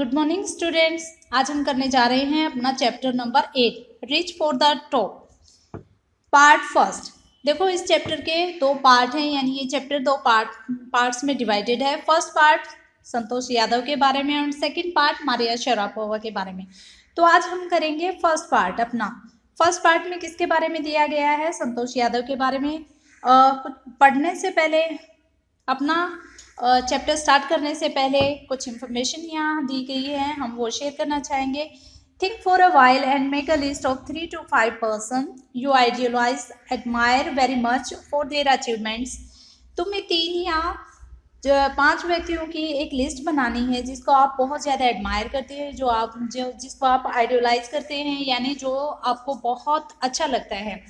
Good morning students. आज हम करने जा रहे हैं अपना chapter number 8 reach for the top part first. देखो इस चैप्टर के दो पार्ट हैं, यानी ये चैप्टर दो पार्ट्स में डिवाइडेड है। फर्स्ट पार्ट संतोष यादव के बारे में और सेकंड पार्ट मारिया शरापोवा के बारे में। तो आज हम करेंगे फर्स्ट पार्ट अपना। फर्स्ट पार्ट में किसके बारे में दिया गया है? संतोष यादव के बारे में। कुछ पढ़ने से पहले अपना चैप्टर स्टार्ट करने से पहले कुछ इन्फॉर्मेशन यहाँ दी गई है, हम वो शेयर करना चाहेंगे। Think for a while and make a list of 3 to 5 person you idealise admire very much for their achievements. तुम्हें 3 या 5 व्यक्तियों की एक लिस्ट बनानी है जिसको आप बहुत ज़्यादा एडमायर करते हैं, जिसको आप आइडियलाइज करते हैं, यानी जो आपको बहुत अच्छा लगता है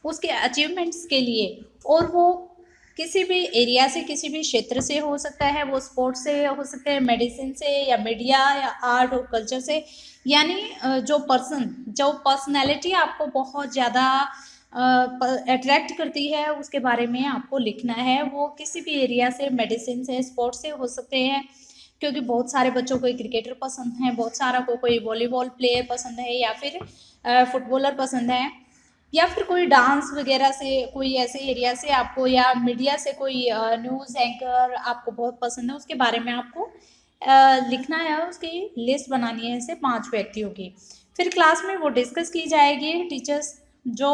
उसके अचीवमेंट्स के लिए। और वो किसी भी एरिया से, किसी भी क्षेत्र से हो सकता है, वो स्पोर्ट्स से हो सकते हैं, मेडिसिन से या मीडिया या आर्ट और कल्चर से। यानी जो पर्सनैलिटी आपको बहुत ज़्यादा अट्रैक्ट करती है उसके बारे में आपको लिखना है। वो किसी भी एरिया से, मेडिसिन से, स्पोर्ट्स से हो सकते हैं, क्योंकि बहुत सारे बच्चों को क्रिकेटर पसंद है, बहुत सारा को कोई वॉलीबॉल प्लेयर पसंद है, या फिर फुटबॉलर पसंद है, या फिर कोई डांस वगैरह से, कोई ऐसे एरिया से आपको, या मीडिया से कोई न्यूज़ एंकर आपको बहुत पसंद है, उसके बारे में आपको लिखना है। उसकी लिस्ट बनानी है ऐसे 5 व्यक्तियों की। फिर क्लास में वो डिस्कस की जाएगी। टीचर्स जो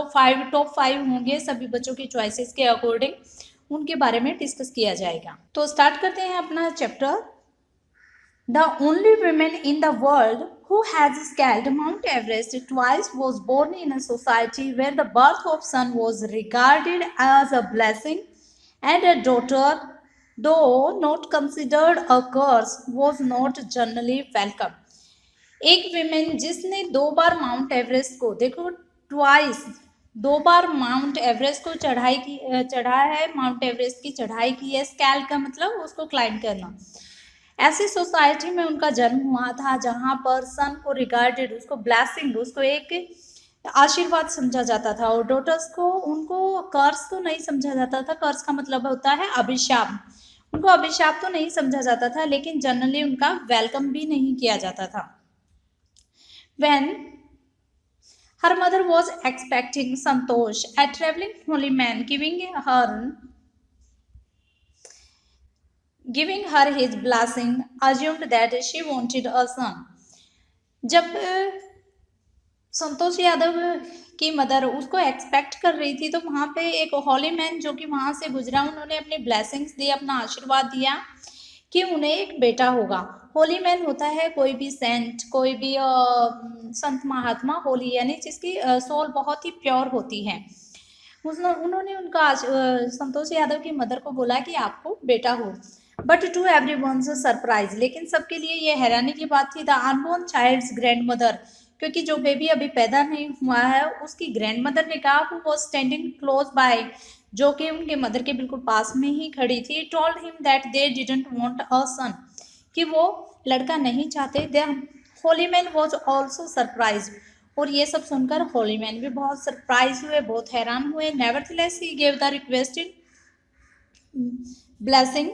टॉप 5 होंगे सभी बच्चों की चॉइसेस के अकॉर्डिंग उनके बारे में डिस्कस किया जाएगा। तो स्टार्ट करते हैं अपना chapter. The only woman in the world who has scaled Mount Everest twice was born in a society where the birth of son was regarded as a blessing and a daughter, though not considered a curse, was not generally welcome. एक women जिसने 2 बार mount Everest को, देखो twice, 2 बार mount Everest को चढ़ा है, mount Everest की चढ़ाई की है। स्कैल का मतलब उसको क्लाइंब करना। ऐसी सोसाइटी में उनका जन्म हुआ था जहाँ पर सन को रिगार्डेड, उसको ब्लेसिंग, उसको एक आशीर्वाद समझा जाता था, और डॉटर्स को, उनको कर्स तो नहीं समझा जाता था। कर्स का मतलब होता है अभिशाप। उनको अभिशाप तो नहीं समझा जाता था, लेकिन जनरली उनका वेलकम भी नहीं किया जाता था। When her mother was expecting Santosh, a traveling holy man, giving her his blessing, assumed that she wanted a son. जब संतोष यादव की मदर उसको एक्सपेक्ट कर रही थी, तो वहाँ पे एक हॉली मैन जो कि वहाँ से गुजरा, उन्होंने अपनी ब्लेसिंग्स दी, अपना आशीर्वाद दिया कि उन्हें एक बेटा होगा। होली मैन होता है कोई भी सेंट, कोई भी संत महात्मा, होली यानी जिसकी सोल बहुत ही प्योर होती है। उन्होंने उनका संतोष यादव की मदर को बोला कि आपको बेटा हो। But to every once surprise, लेकिन सबके लिए ये हैरानी की बात थी। The unborn child's grandmother, क्योंकि जो बेबी अभी पैदा नहीं हुआ है उसकी ग्रैंड मदर ने कहा, who was standing close by, जो कि उनके मदर के बिल्कुल पास में ही खड़ी थी, told him that they didn't want a son, कि वो लड़का नहीं चाहते। The holy man was also surprise, और ये सब सुनकर होली मैन भी बहुत सरप्राइज हुए, बहुत हैरान हुए। Nevertheless he gave the requested blessing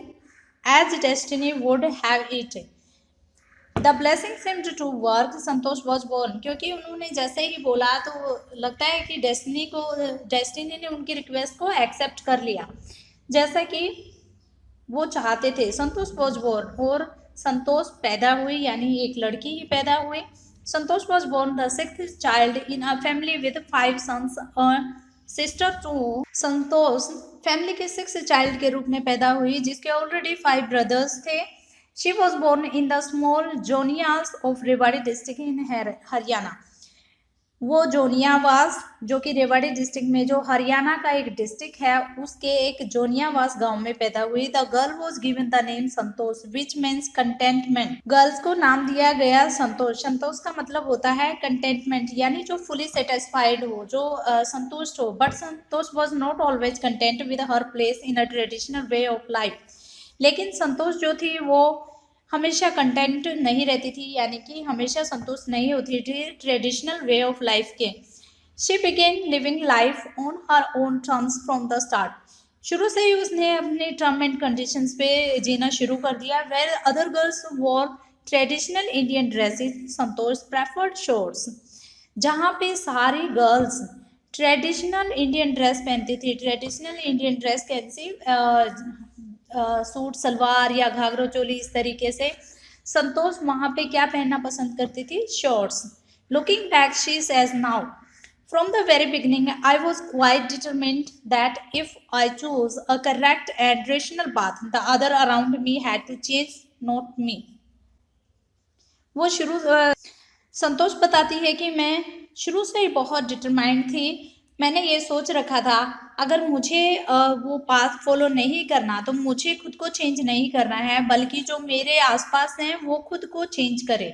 as destiny would have it. The blessing seemed to work. Santosh was born, क्योंकि उन्होंने जैसे ही बोला तो लगता है कि डेस्टिनी ने उनकी रिक्वेस्ट को एक्सेप्ट कर लिया, जैसा कि वो चाहते थे। संतोष was born, और संतोष पैदा हुई, यानी एक लड़की ही पैदा हुई। संतोष was born the 6th child in a family with 5 sons and sister too. Santosh family के 6th चाइल्ड के रूप में पैदा हुई, जिसके ऑलरेडी 5 ब्रदर्स थे। She was born in the small Joniyas of Rewari district in Haryana. वो जोनियावास, जो कि रेवाड़ी डिस्ट्रिक्ट में, जो हरियाणा का एक डिस्ट्रिक्ट है, उसके एक जोनियावास गांव में पैदा हुई। The girl was given the name Santosh which means contentment. Girls को नाम दिया गया संतोष। संतोष का मतलब होता है कंटेंटमेंट, यानी जो फुली सेटिस्फाइड हो, जो संतुष्ट हो। But Santosh was not always content with her place in a traditional way of life, लेकिन संतोष जो थी वो हमेशा कंटेंट नहीं रहती थी, यानी कि हमेशा संतुष्ट नहीं होती थी ट्रेडिशनल वे ऑफ लाइफ के। She began living life on her own terms from the start. शुरू से ही उसने अपने टर्म एंड कंडीशंस पे जीना शुरू कर दिया। Where other girls were traditional Indian dresses Santosh preferred shorts. जहाँ पे सारी गर्ल्स ट्रेडिशनल इंडियन ड्रेस पहनती थी, ट्रेडिशनल इंडियन ड्रेस कैसी, सूट सलवार या घाघरा चोली, इस तरीके से संतोष वहाँ पे क्या पहनना पसंद करती थी, shorts. Looking back she says now, from the very beginning I was quite determined that if I chose a correct and rational path, the other around me had to change, not me। वो संतोष बताती है कि मैं शुरू से ही बहुत determined थी। मैंने ये सोच रखा था अगर मुझे वो पाथ फॉलो नहीं करना तो मुझे खुद को चेंज नहीं करना है, बल्कि जो मेरे आसपास हैं वो खुद को चेंज करे,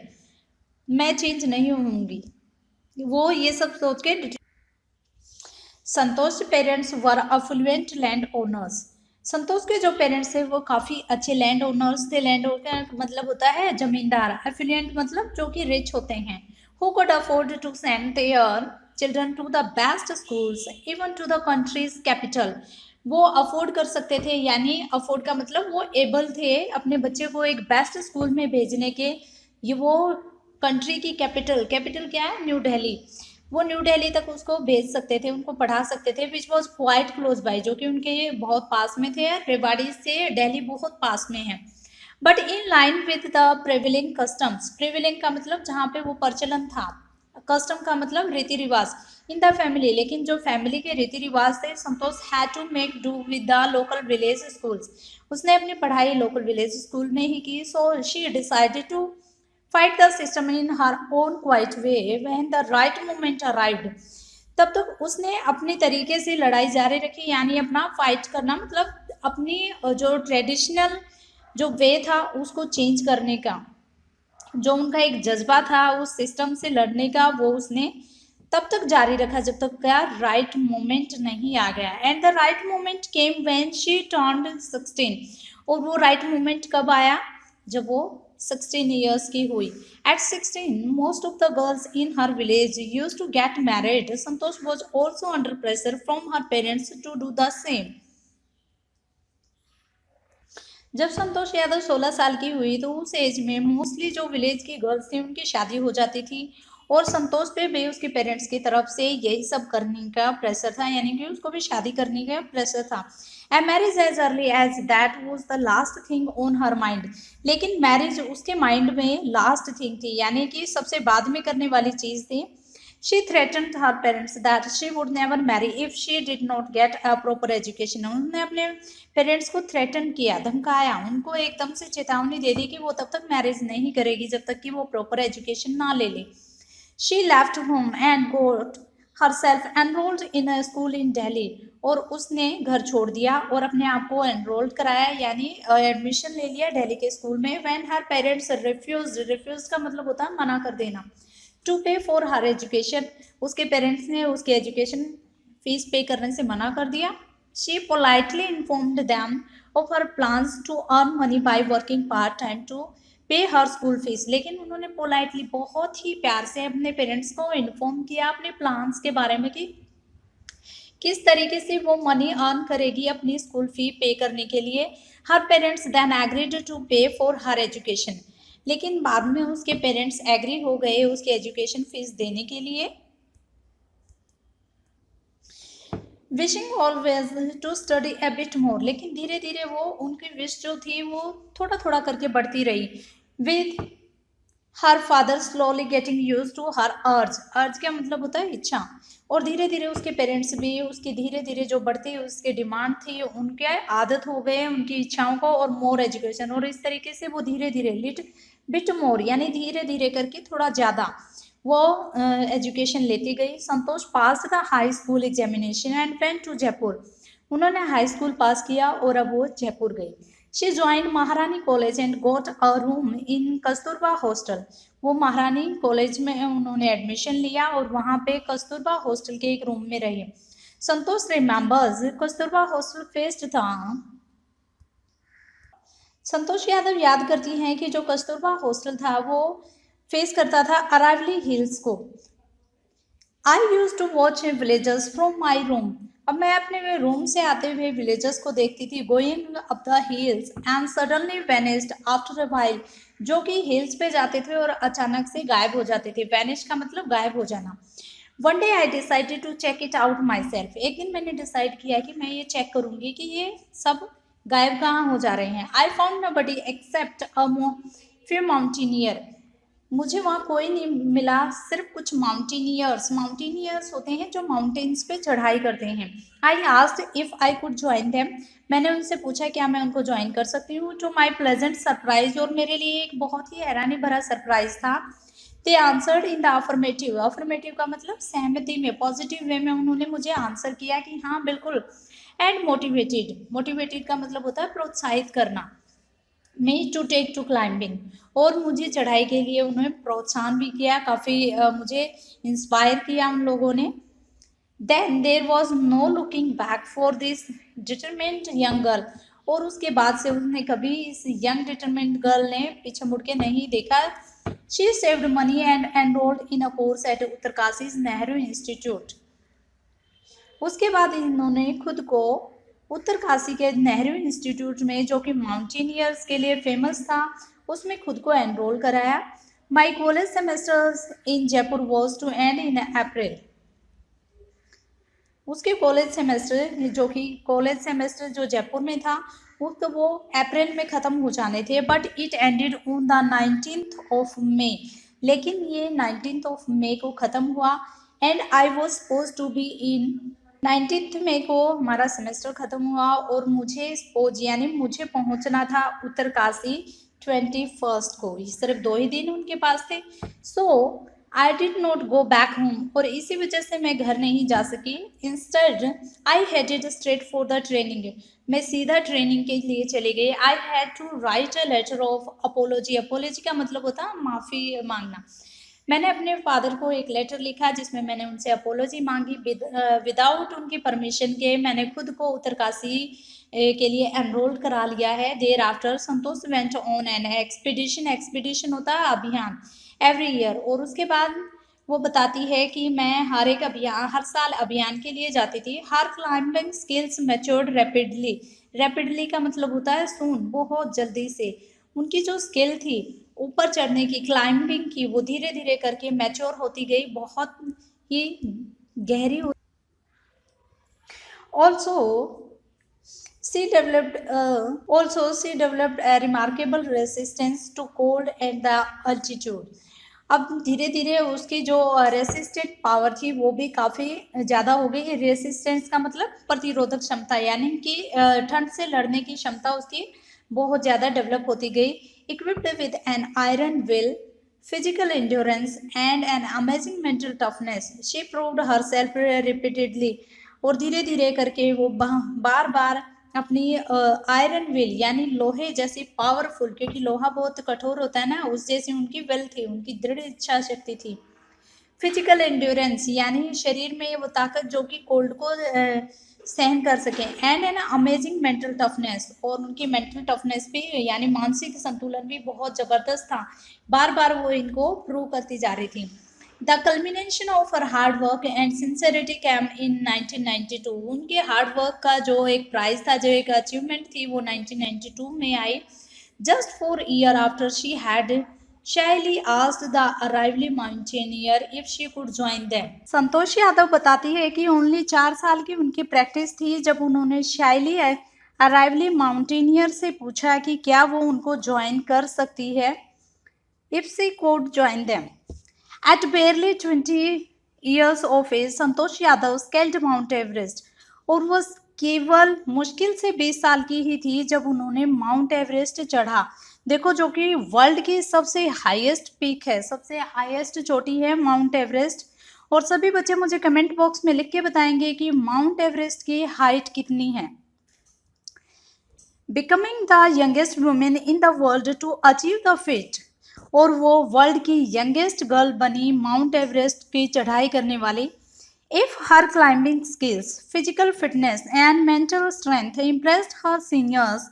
मैं चेंज नहीं होंगी। वो ये सब सोच के Santosh parents were affluent land owners. Santosh के जो पेरेंट्स थे वो काफ़ी अच्छे लैंड ओनर्स थे। लैंड ओनर मतलब होता है जमींदार, अफ्लुएंट मतलब जो कि रिच होते हैं। Who could afford to send their children to the best schools even to the country's capital. वो अफोर्ड कर सकते थे, यानी अफोर्ड का मतलब वो एबल थे अपने बच्चे को एक बेस्ट स्कूल में भेजने के। ये वो कंट्री की कैपिटल क्या है, न्यू दिल्ली, वो न्यू दिल्ली तक उसको भेज सकते थे, उनको पढ़ा सकते थे। Which was quite close by, जो कि उनके बहुत पास में थे। रेवाड़ी से दिल्ली बहुत पास में है। But in line with the prevailing customs, prevailing का मतलब जहाँ पे वो प्रचलन था, कस्टम का मतलब रीति रिवाज, इन द फैमिली, लेकिन जो फैमिली के रीति रिवाज थे, Santosh had to make do with the local village schools. उसने अपनी पढ़ाई लोकल विलेज स्कूल में ही की। So she decided to fight the system in her own quiet way when the right moment arrived। तब तक उसने अपने तरीके से लड़ाई जारी रखी, यानी अपना फाइट करना मतलब अपनी जो ट्रेडिशनल जो वे था उसको चेंज करने का, जो उनका एक जज्बा था उस सिस्टम से लड़ने का, वो उसने तब तक जारी रखा जब तक क्या राइट मोमेंट नहीं आ गया। And the right moment came when she turned 16। और वो राइट मोमेंट कब आया, जब वो 16 years की हुई। At 16, most of the girls in her village used to get married. Santosh was also under pressure from her parents to do the same। जब संतोष यादव 16 साल की हुई तो उस एज में मोस्टली जो विलेज की गर्ल्स थी उनकी शादी हो जाती थी, और संतोष पे भी उसके पेरेंट्स की तरफ से यही सब करने का प्रेशर था, यानी कि उसको भी शादी करने का प्रेशर था। And marriage age early age that was the last thing on her mind. लेकिन मैरिज उसके माइंड में लास्ट थिंग थी, यानी कि सबसे बाद में करने वाली चीज़ थी। She threatened her parents that she would never marry if she did not get a proper education। उन्होंने अपने पेरेंट्स को थ्रेटन किया, धमकाया, उनको एकदम से चेतावनी दे दी कि वो तब तक मैरिज नहीं करेगी जब तक कि वो प्रॉपर एजुकेशन ना ले ले। She left home and got herself enrolled in a school in Delhi। और उसने घर छोड़ दिया और अपने आप को एनरोल्ड कराया, यानी एडमिशन ले लिया दिल्ली के स्कूल में। When her parents refused का मतलब होता है मना कर देना। To pay for her education, उसके पेरेंट्स ने उसके एजुकेशन फीस पे करने से मना कर दिया। She politely informed them of her plans to earn money by working part time to पे हर स्कूल फीस। लेकिन उन्होंने पोलाइटली बहुत ही प्यार से अपने पेरेंट्स को इन्फॉर्म किया अपने प्लान्स के बारे में कि किस तरीके से वो मनी अर्न करेगी अपनी स्कूल फी पे करने के लिए। हर पेरेंट्स देन एग्रीड टू पे फॉर हर एजुकेशन। लेकिन बाद में उसके पेरेंट्स एग्री हो गए उसके एजुकेशन फीस देने के लिए। Wishing always to study a bit more. लेकिन धीरे धीरे वो उनकी विश जो थी वो थोड़ा थोड़ा करके बढ़ती रही। With her father slowly getting use to her urge. Urge का मतलब होता है इच्छा। और धीरे धीरे उसके पेरेंट्स भी उसकी धीरे धीरे जो बढ़ती उसकी डिमांड थी उनके आदत हो गए उनकी इच्छाओं को, और मोर एजुकेशन। और इस तरीके से वो धीरे धीरे लिट बिट मोर यानी धीरे धीरे करके थोड़ा ज़्यादा वो एजुकेशन लेती गई। Santosh pass the high school examination and went to Jaipur. उन्होंने हाई स्कूल पास किया और अब वो जयपुर गई। She join Maharani college and got a room in Kasturba hostel. वो महारानी कॉलेज में उन्होंने एडमिशन लिया और वहाँ पे कस्तूरबा हॉस्टल के एक रूम में रहे। संतोष रिमेंबर्स कस्तूरबा हॉस्टल फेस्ड था। संतोष यादव याद करती हैं कि जो कस्तूरबा हॉस्टल था वो फेस करता था अरावली हिल्स को। I used to watch villagers from my room. अब मैं अपने रूम से आते हुए विलेजर्स को देखती थी। Going up the hills and suddenly vanished after a while. जो कि हिल्स पे जाते थे और अचानक से गायब हो जाते थे। वैनिश का मतलब गायब हो जाना। One day I decided to check it out myself. एक दिन मैंने डिसाइड किया कि मैं ये चेक करूंगी कि ये सब गायब कहाँ हो जा रहे हैं। I found nobody except a few mountaineer. मुझे वहाँ कोई नहीं मिला, सिर्फ कुछ माउंटेनियर्स होते हैं जो माउंटेन्स पे चढ़ाई करते हैं। I asked if I could join them. मैंने उनसे पूछा क्या मैं उनको ज्वाइन कर सकती हूँ। टू माई प्लेजेंट सरप्राइज, और मेरे लिए एक बहुत ही हैरानी भरा सरप्राइज था। They answered in the affirmative. Affirmative का मतलब सहमति में, पॉजिटिव वे में उन्होंने मुझे आंसर किया कि हाँ बिल्कुल। एंड मोटिवेटेड का मतलब होता है प्रोत्साहित करना। Me to take to climbing, और मुझे चढ़ाई के लिए उन्होंने प्रोत्साहन भी किया, काफ़ी मुझे इंस्पायर किया उन लोगों ने। Then there was no looking back for this determined young girl. और उसके बाद से उसने कभी इस यंग डिटरमिन्ड गर्ल ने पीछे मुड़ के नहीं देखा। She saved money and enrolled in a course eight Uttarkashi Nehru institute. उसके बाद इन्होंने खुद को उत्तरकाशी के नेहरू इंस्टीट्यूट में, जो कि माउंटेनियर्स के लिए फेमस था, उसमें खुद को एनरोल कराया। My college semesters in Jaipur was two and in April. उसके कॉलेज सेमेस्टर जो जयपुर में था वो अप्रैल में ख़त्म हो जाने थे। But it ended on the 19th of May. लेकिन ये 19th ऑफ मे को ख़त्म हुआ। And I was suppose to be in 19th मई को हमारा सेमेस्टर ख़त्म हुआ और मुझे पहुंचना था उत्तरकाशी 21st को। सिर्फ 2 ही दिन उनके पास थे। So I did not go back home, और इसी वजह से मैं घर नहीं जा सकी। Instead I headed straight for the training. मैं सीधा ट्रेनिंग के लिए चली गई। I had to write a letter of apology. Apology का मतलब होता है माफ़ी मांगना। मैंने अपने फादर को एक लेटर लिखा जिसमें मैंने उनसे अपोलॉजी मांगी। विदाउट उनकी परमिशन के मैंने खुद को उत्तरकाशी के लिए एनरोल करा लिया है। There after Santosh went on an expedition होता है अभियान, एवरी ईयर। और उसके बाद वो बताती है कि मैं हर साल अभियान के लिए जाती थी। हर क्लाइंबिंग स्किल्स मैच्योर्ड रैपिडली का मतलब होता है सून, बहुत जल्दी से। उनकी जो स्किल थी ऊपर चढ़ने की, क्लाइंबिंग की, वो धीरे धीरे करके मैच्योर होती गई, बहुत ही गहरी। she developed a remarkable resistance to cold and the altitude. अब धीरे धीरे उसकी जो रेसिस्टेंट पावर थी वो भी काफ़ी ज़्यादा हो गई। रेसिस्टेंस का मतलब प्रतिरोधक क्षमता, यानी कि ठंड से लड़ने की क्षमता उसकी बहुत ज़्यादा डेवलप होती गई। Equipped with an iron will, physical endurance and an amazing mental toughness, she proved herself repeatedly. और धीरे धीरे करके वो बार बार अपनी आयरन विल यानी लोहे जैसी पावरफुल, क्योंकि लोहा बहुत कठोर होता है ना, उस जैसी उनकी विल थी, उनकी दृढ़ इच्छा शक्ति थी। फिजिकल एंड्योरेंस यानी शरीर में वो ताकत जो कि कोल्ड को सहन कर सके। And an amazing mental toughness, और उनकी मेंटल टफनेस भी यानी मानसिक संतुलन भी बहुत ज़बरदस्त था। बार बार वो इनको प्रूव करती जा रही थी। The culmination of her hard work and sincerity came in 1992। उनके हार्ड वर्क का जो एक प्राइज था, जो एक अचीवमेंट थी, वो 1992 में आई। Just 4 years after she had shyly asked the Aravalli mountaineer if she could join them. Santosh Yadav बताती है कि ओनली 4 साल की उनकी प्रैक्टिस थी जब उन्होंने शायली अराइवली माउंटेनियर से पूछा कि क्या वो उनको ज्वाइन कर सकती है, if she could join them. At barely 20 years of age, Santosh Yadav scaled mount Everest, और वो केवल मुश्किल से 20 साल की ही थी जब उन्होंने माउंट एवरेस्ट चढ़ा। देखो, जो कि वर्ल्ड की सबसे हाईएस्ट पीक है, सबसे हाईएस्ट चोटी है माउंट एवरेस्ट। और सभी बच्चे मुझे कमेंट बॉक्स में लिख के बताएंगे कि माउंट एवरेस्ट की हाइट कितनी है। Becoming the youngest women in the world to achieve the feat, और वो वर्ल्ड की यंगेस्ट गर्ल बनी माउंट एवरेस्ट की चढ़ाई करने वाली। If her climbing skills, physical fitness and mental strength impressed her seniors,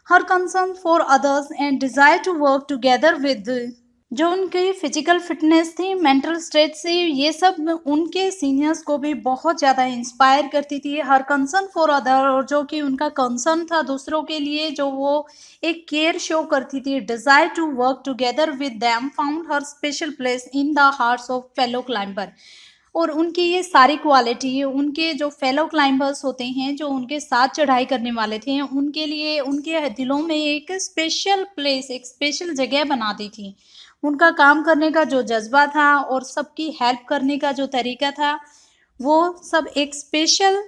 her concern for others and desire to work together with जो उनकी फिजिकल फिटनेस थी, मेंटल स्टेट से, ये सब उनके सीनियर्स को भी बहुत ज़्यादा इंस्पायर करती थी। हर कंसर्न फॉर अदर, और जो कि उनका कंसर्न था दूसरों के लिए, जो वो एक केयर शो करती थी। Desire to work together with them found her special place in the hearts of fellow climber. और उनकी ये सारी क्वालिटी उनके जो फेलो क्लाइंबर्स होते हैं, जो उनके साथ चढ़ाई करने वाले थे, उनके लिए उनके दिलों में एक स्पेशल प्लेस, एक स्पेशल जगह बना दी थी। उनका काम करने का जो जज्बा था और सबकी हेल्प करने का जो तरीका था, वो सब एक स्पेशल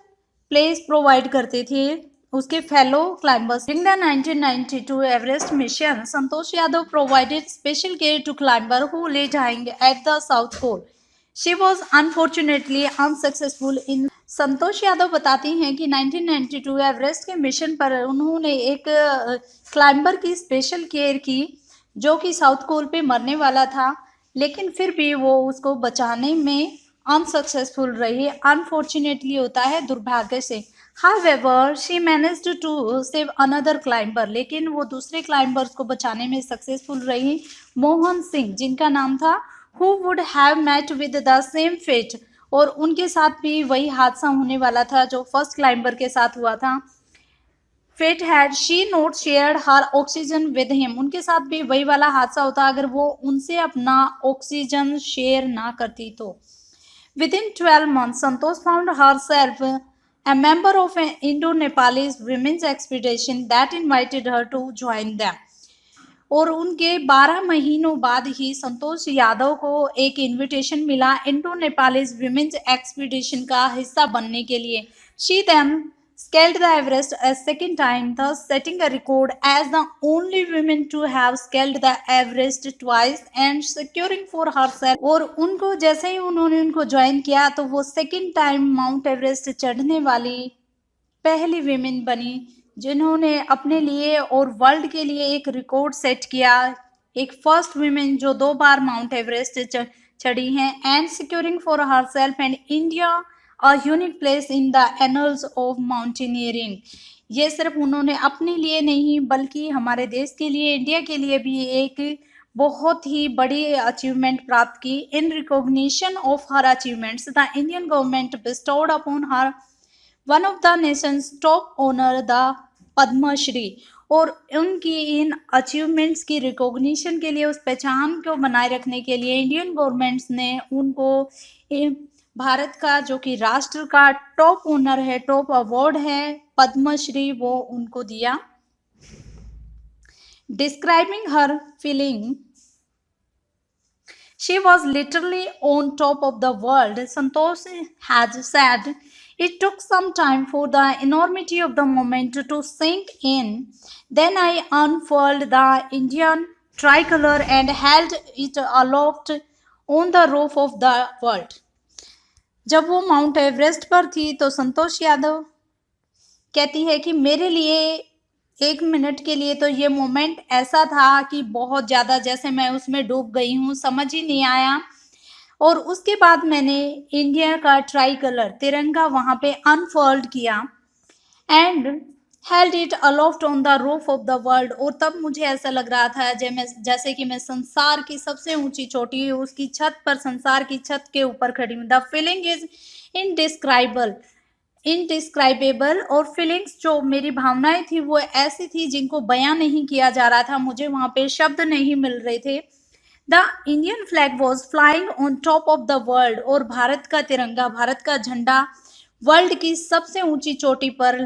प्लेस प्रोवाइड करते थे उसके fellow climbers. During the 1992 Everest mission, Santosh Yadav provided special care to climber who lay जाएंगे at the south pole. She was unfortunately unsuccessful in. Santosh Yadav बताती हैं कि 1992 एवरेस्ट के मिशन पर उन्होंने एक क्लाइंबर की स्पेशल केयर की, जो कि साउथ पोल पे मरने वाला था, लेकिन फिर भी वो उसको बचाने में अनसक्सेसफुल रही। अनफॉर्चुनेटली होता है दुर्भाग्य से। However she managed to save another climber, लेकिन वो दूसरे क्लाइंबर्स को बचाने में सक्सेसफुल रही। मोहन सिंह, जिनका नाम था, who would have met with the same fate, और उनके साथ भी वही हादसा होने वाला था जो फर्स्ट क्लाइंबर के साथ हुआ था। Fate had she not shared her oxygen with him, उनके साथ भी वही वाला हादसा होता अगर वो उनसे अपना ऑक्सीजन शेयर ना करती तो। Within 12 months, Santosh found herself a member of an Indo-Nepalese women's expedition that invited her to join them. और उनके 12 महीनों बाद ही संतोष यादव को एक इनविटेशन मिला इंडो नेपालीज विमेंस एक्सपीडिशन का हिस्सा बनने के लिए। She then scaled the Everest a second time, thus setting a record as the only woman to have scaled the Everest twice and securing for herself। और उनको जैसे ही उन्होंने उनको ज्वाइन किया तो वो सेकेंड टाइम माउंट एवरेस्ट चढ़ने वाली पहली विमेन बनी, जिन्होंने अपने लिए और वर्ल्ड के लिए एक रिकॉर्ड सेट किया। एक फर्स्ट विमेन जो 2 बार माउंट एवरेस्ट चढ़ी हैं, and securing for herself and India a unique place in the annuls of mountaineering. ये सिर्फ उन्होंने अपने लिए नहीं बल्कि हमारे देश के लिए, इंडिया के लिए भी एक बहुत ही बड़ी अचीवमेंट प्राप्त की। In recognition of her achievements, the Indian government bestowed upon her one of the nation's top honour, the Padma Shri. और उनकी इन अचीवमेंट्स की रिकॉग्निशन के लिए, उस पहचान को बनाए रखने के लिए इंडियन गवर्नमेंट्स ने उनको भारत का जो कि राष्ट्र का टॉप ऑनर है, टॉप अवार्ड है, पद्मश्री, वो उनको दिया। Describing her feeling, she was literally on top of the world. Santosh has said, it took some time for the enormity of the moment to sink in. Then I unfurled the Indian tricolor and held it aloft on the roof of the world. जब वो mount Everest पर थी तो संतोष यादव कहती है कि मेरे लिए 1 मिनट के लिए तो ये मोमेंट ऐसा था कि बहुत ज़्यादा, जैसे मैं उसमें डूब गई हूँ, समझ ही नहीं आया। और उसके बाद मैंने इंडिया का ट्राई कलर, तिरंगा, वहाँ पे अनफोल्ड किया, and held it aloft on the roof of the world. और तब मुझे ऐसा लग रहा था जैसे कि मैं संसार की सबसे ऊंची चोटी, उसकी छत पर, संसार की छत के ऊपर खड़ी हूँ। The feeling is indescribable. और फीलिंग्स, जो मेरी भावनाएं थी, वो ऐसी थी जिनको बयां नहीं किया जा रहा था, मुझे वहाँ पे शब्द नहीं मिल रहे थे। The Indian flag was flying on top of the world. और भारत का तिरंगा, भारत का झंडा वर्ल्ड की सबसे ऊंची चोटी पर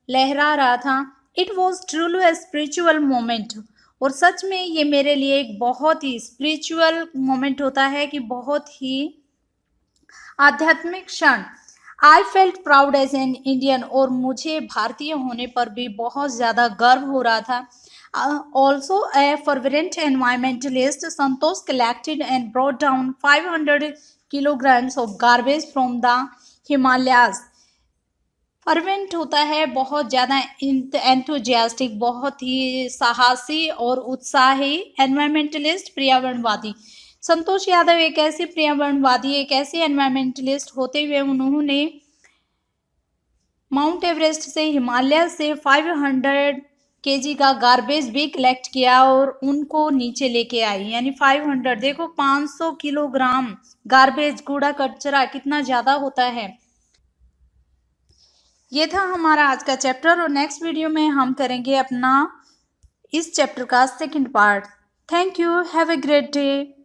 लहरा रहा था। It was truly a spiritual moment. और सच में ये मेरे लिए एक बहुत ही स्पिरिचुअल मोमेंट होता है, कि बहुत ही आध्यात्मिक क्षण। I felt proud as an Indian. और मुझे भारतीय होने पर भी बहुत ज़्यादा गर्व हो रहा था। Also a fervent environmentalist, Santosh collected and brought down 500 kilograms of garbage from the Himalayas. Fervent होता है बहुत ज़्यादा एंथुजियास्टिक, बहुत ही साहसी और उत्साही। एनवायरमेंटलिस्ट, पर्यावरणवादी। संतोष यादव एक ऐसे पर्यावरणवादी, एक ऐसे एनवायरमेंटलिस्ट होते हुए उन्होंने माउंट एवरेस्ट से, हिमालय से 500 केजी का गार्बेज भी कलेक्ट किया और उनको नीचे लेके आई, यानी 500। देखो 500 किलोग्राम गार्बेज, कूड़ा कचरा कितना ज़्यादा होता है। ये था हमारा आज का चैप्टर और नेक्स्ट वीडियो में हम करेंगे अपना इस चैप्टर का second part. Thank you, have a great day.